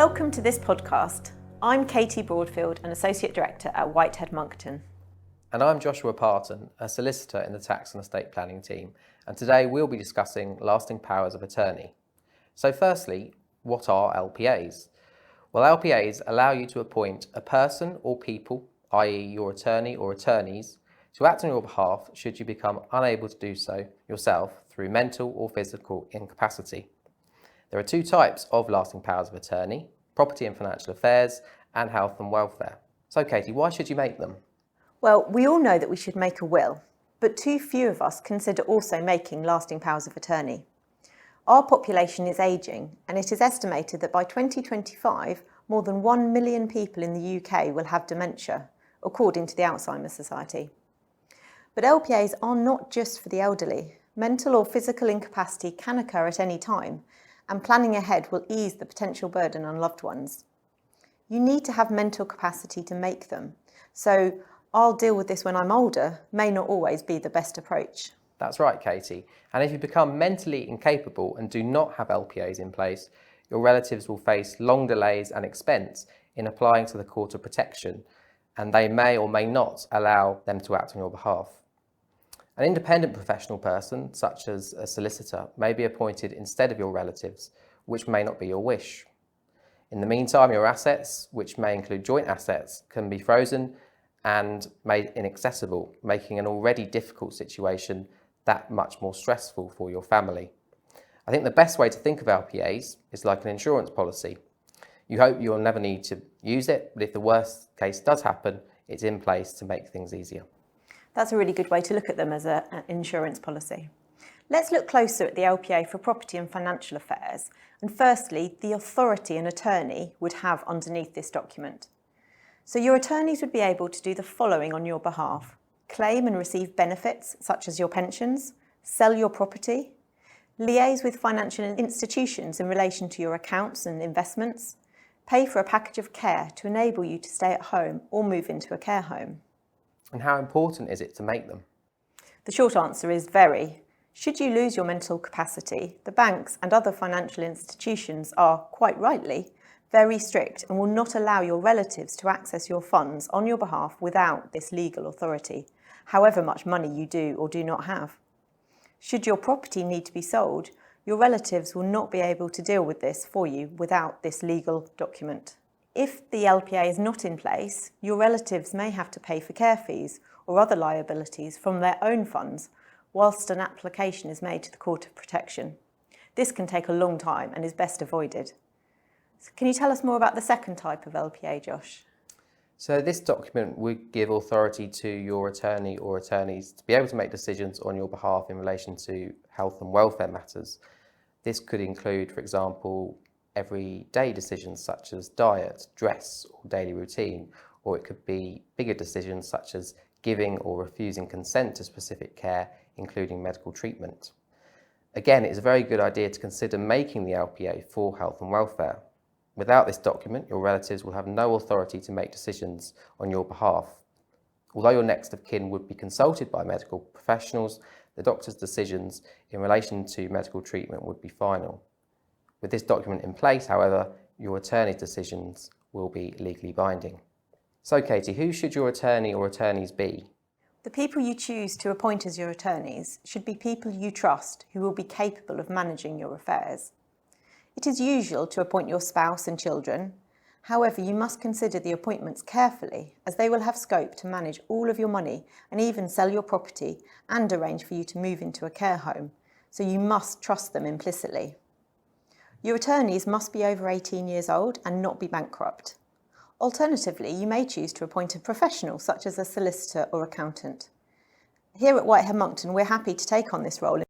Welcome to this podcast. I'm Katie Broadfield, an Associate Director at Whitehead Monckton. And I'm Joshua Parton, a solicitor in the Tax and Estate Planning team, and today we'll be discussing lasting powers of attorney. So firstly, what are LPAs? Well, LPAs allow you to appoint a person or people, i.e. your attorney or attorneys, to act on your behalf should you become unable to do so yourself through mental or physical incapacity. There are two types of lasting powers of attorney: property and financial affairs and health and welfare. So Katie, why should you make them? Well, we all know that we should make a will, but too few of us consider also making lasting powers of attorney. Our population is ageing, and it is estimated that by 2025, more than 1 million people in the UK will have dementia, according to the Alzheimer's Society. But LPAs are not just for the elderly. Mental or physical incapacity can occur at any time, and planning ahead will ease the potential burden on loved ones. You need to have mental capacity to make them, so I'll deal with this when I'm older may not always be the best approach. That's right, Katie. And if you become mentally incapable and do not have LPAs in place, your relatives will face long delays and expense in applying to the Court of Protection, and they may or may not allow them to act on your behalf. An independent professional person, such as a solicitor, may be appointed instead of your relatives, which may not be your wish. In the meantime, your assets, which may include joint assets, can be frozen and made inaccessible, making an already difficult situation that much more stressful for your family. I think the best way to think of LPAs is like an insurance policy. You hope you'll never need to use it, but if the worst case does happen, it's in place to make things easier. That's a really good way to look at them as an insurance policy. Let's look closer at the LPA for property and financial affairs. And firstly, the authority an attorney would have underneath this document. So your attorneys would be able to do the following on your behalf: claim and receive benefits such as your pensions, sell your property, liaise with financial institutions in relation to your accounts and investments, pay for a package of care to enable you to stay at home or move into a care home. And how important is it to make them? The short answer is very. Should you lose your mental capacity, the banks and other financial institutions are, quite rightly, very strict and will not allow your relatives to access your funds on your behalf without this legal authority, however much money you do or do not have. Should your property need to be sold, your relatives will not be able to deal with this for you without this legal document. If the LPA is not in place, your relatives may have to pay for care fees or other liabilities from their own funds whilst an application is made to the Court of Protection. This can take a long time and is best avoided. So can you tell us more about the second type of LPA, Josh? So this document would give authority to your attorney or attorneys to be able to make decisions on your behalf in relation to health and welfare matters. This could include, for example, everyday decisions such as diet, dress, or daily routine, or it could be bigger decisions such as giving or refusing consent to specific care, including medical treatment. Again, it's a very good idea to consider making the LPA for health and welfare. Without this document, your relatives will have no authority to make decisions on your behalf. Although your next of kin would be consulted by medical professionals, the doctor's decisions in relation to medical treatment would be final. With this document in place, however, your attorney's decisions will be legally binding. So Katie, who should your attorney or attorneys be? The people you choose to appoint as your attorneys should be people you trust who will be capable of managing your affairs. It is usual to appoint your spouse and children. However, you must consider the appointments carefully, as they will have scope to manage all of your money and even sell your property and arrange for you to move into a care home, so you must trust them implicitly. Your attorneys must be over 18 years old and not be bankrupt. Alternatively, you may choose to appoint a professional such as a solicitor or accountant. Here at Whitehead Monckton, we're happy to take on this role